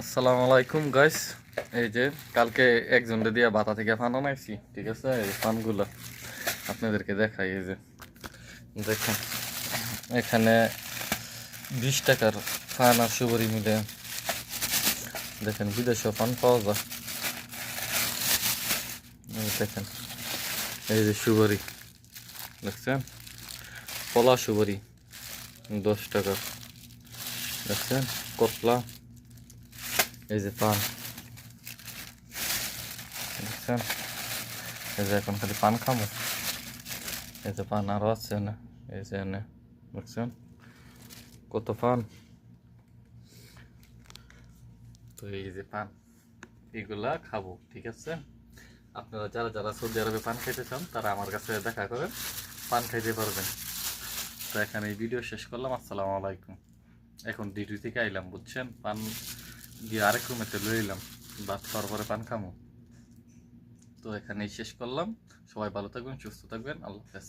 আসসালামু আলাইকুম গাইস। এই যে কালকে একজনকে দিয়ে বাতা থেকে ফান আনাইছি, ঠিক আছে? এই ফানগুলো আপনাদেরকে দেখাই। এই যে দেখেন, এখানে 20 টাকার ফান আর সুপারি মিলে দেখেন বিদেশে ফান পাওয়া যায়। এই দেখেন, এই যে সুপারি দেখছেন, কলা সুপারি 10 টাকা দেখছেন, কতলা। এই যে পান দেখছেন, এই যে এখন খালি পান খামো। এই যে পান আরো আছে না, এই যে এনে দেখছেন কত পান। তো এই যে পান, এগুলা খাবো, ঠিক আছে? আপনারা যারা যারা সৌদি আরবে পান খাইতে চান তারা আমার কাছে দেখা করেন, পান খাইতে পারবেন। তো এখানে এই ভিডিও শেষ করলাম। আসসালামু আলাইকুম। এখন ডিউটি থেকে আইলাম, বুঝছেন? পান দিয়ে আরেক রুমেতে লই এলাম, ভাত খাওয়ার পরে পান খামো। তো এখানেই শেষ করলাম। সবাই ভালো থাকবেন, সুস্থ থাকবেন, আল্লাহ হাফেজ।